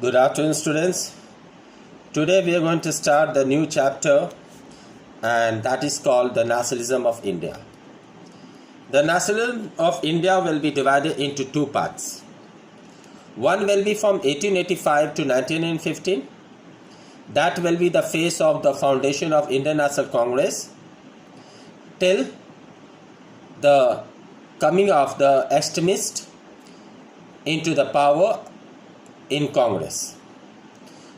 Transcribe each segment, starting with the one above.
Good afternoon, students. Today we are going to start the new chapter, and that is called the Nationalism of India. The Nationalism of India will be divided into two parts. One will be from 1885 to 1915. That will be the phase of the foundation of Indian National Congress till the coming of the extremists into the power in Congress.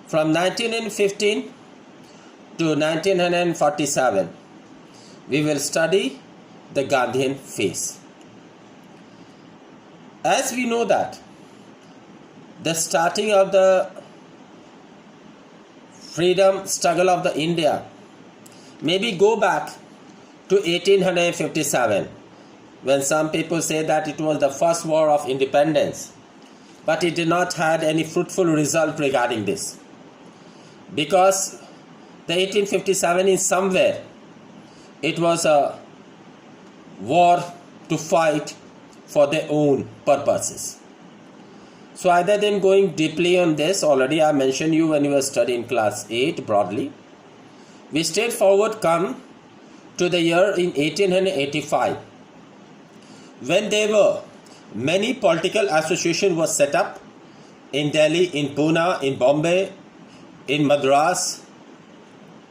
From 1915 to 1947, we will study the Gandhian phase. As we know that the starting of the freedom struggle of the India, maybe go back to 1857, when some people say that it was the first war of independence, but it did not have any fruitful result regarding this, because the 1857 is somewhere it was a war to fight for their own purposes. So either than going deeply on this, already I mentioned you when you were studying class 8 broadly, we straightforward come to the year in 1885, when there were many political associations were set up in Delhi, in Pune, in Bombay, in Madras,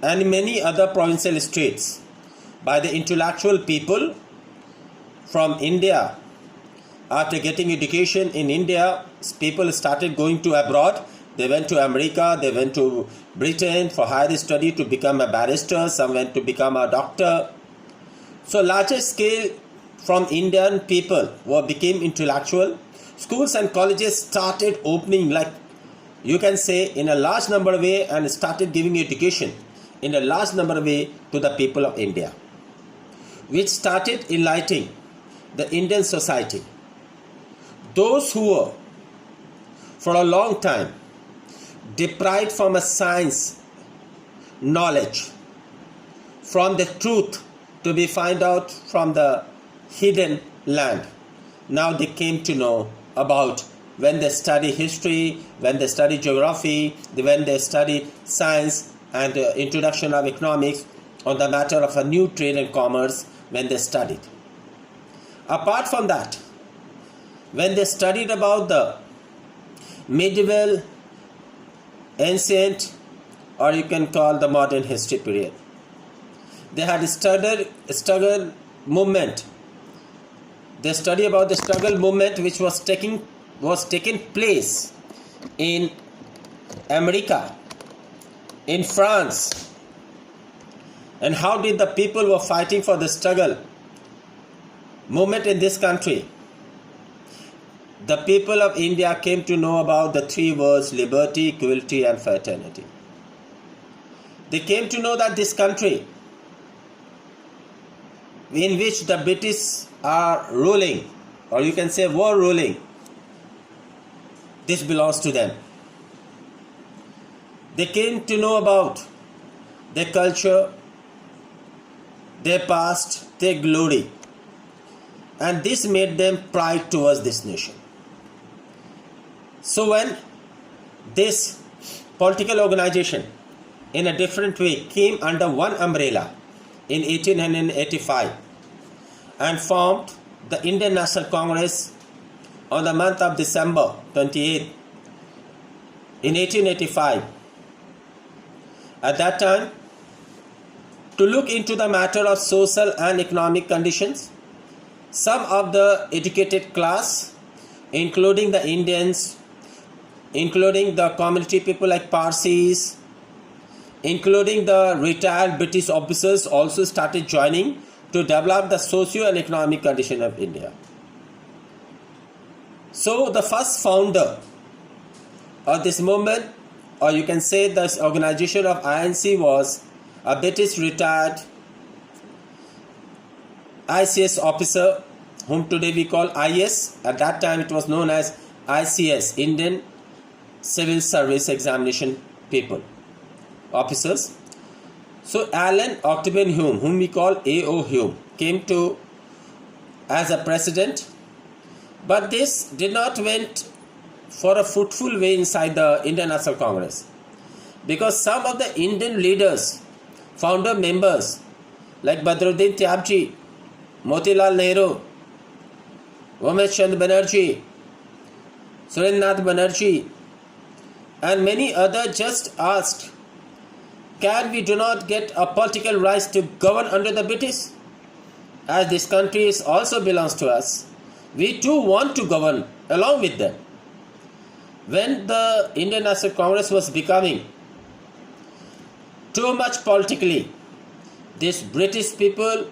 and many other provincial states by the intellectual people from India. After getting education in India, people started going to abroad. They went to America, they went to Britain for higher study to become a barrister, some went to become a doctor. So larger scale from Indian people who became intellectual. Schools and colleges started opening, like you can say, in a large number of way, and started giving education in a large number of way to the people of India, which started enlightening the Indian society. Those who were for a long time deprived from a science knowledge, from the truth to be found out from the hidden land, now they came to know about, when they study history, when they study geography, when they study science and introduction of economics on the matter of a new trade and commerce, when they studied. Apart from that, when they studied about the medieval, ancient, or you can call the modern history period, they had struggle movement. They study about the struggle movement which was taking place in America, in France, and how did the people who were fighting for the struggle movement in this country. The people of India came to know about the three words: liberty, equality, and fraternity. They came to know that this country, in which the British are ruling, or you can say were ruling, this belongs to them. They came to know about their culture, their past, their glory, and this made them pride towards this nation. So when this political organization in a different way came under one umbrella in 1885 and formed the Indian National Congress on the month of December 28 in 1885, at that time, to look into the matter of social and economic conditions, some of the educated class, including the Indians, including the community people like Parsis, including the retired British officers, also started joining to develop the socio and economic condition of India. So the first founder of this movement, or you can say this organization of INC, was a British retired ICS officer, whom today we call IS. At that time it was known as ICS, Indian Civil Service Examination people, officers. So Allen Octavian Hume, whom we call A.O. Hume, came to as a president, but this did not went for a fruitful way inside the Indian National Congress. Because some of the Indian leaders, founder members like Badruddin Tyabji, Motilal Nehru, Ramesh Chandra Banerjee, Surendranath Banerjee, and many others just asked, can we do not get a political rights to govern under the British? As this country also belongs to us, we too want to govern along with them. When the Indian National Congress was becoming too much politically, these British people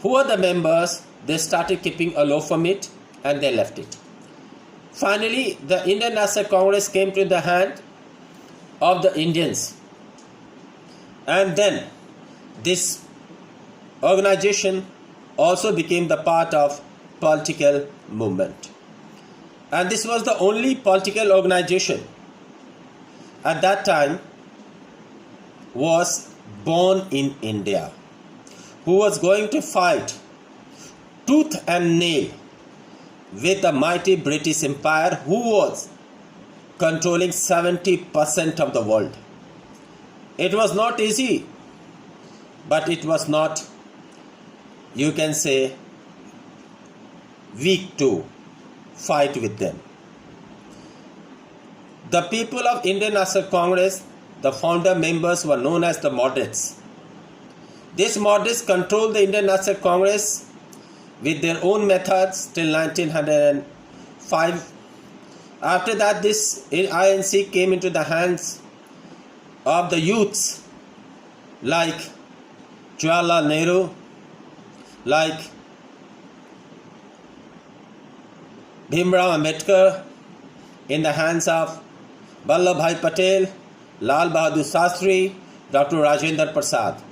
who are the members, they started keeping aloof from it and they left it. Finally, the Indian National Congress came to the hand of the Indians. And then this organization also became the part of political movement. And this was the only political organization at that time was born in India, who was going to fight tooth and nail with the mighty British Empire, who was controlling 70% of the world. It was not easy, but it was not, you can say, weak to fight with them. The people of Indian National Congress, the founder members, were known as the moderates. These moderates controlled the Indian National Congress with their own methods till 1905. After that, this INC came into the hands of the youths like Jawaharlal Nehru, like Bhimrao Ambedkar, in the hands of Vallabhbhai Patel, Lal Bahadur Shastri, Dr. Rajendra Prasad.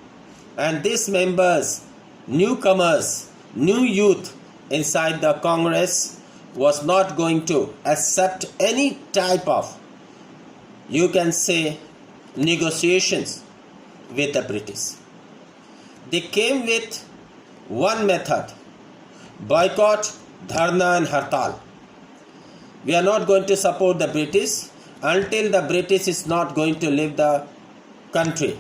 And these members, newcomers, new youth inside the Congress, was not going to accept any type of, you can say, negotiations with the British. They came with one method: boycott, dharna and hartal. We are not going to support the British until the British is not going to leave the country.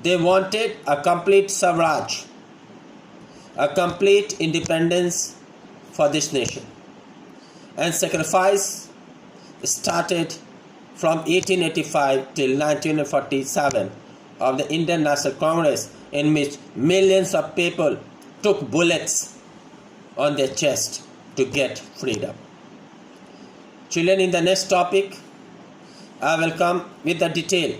They wanted a complete Swaraj, a complete independence for this nation. And sacrifice started from 1885 till 1947 of the Indian National Congress, in which millions of people took bullets on their chest to get freedom. Children, in the next topic, I will come with the detail.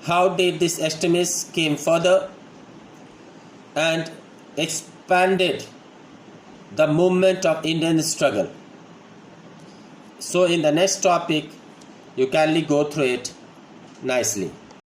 How did this extremists came further and expanded the movement of Indian struggle? So in the next topic, you kindly go through it nicely.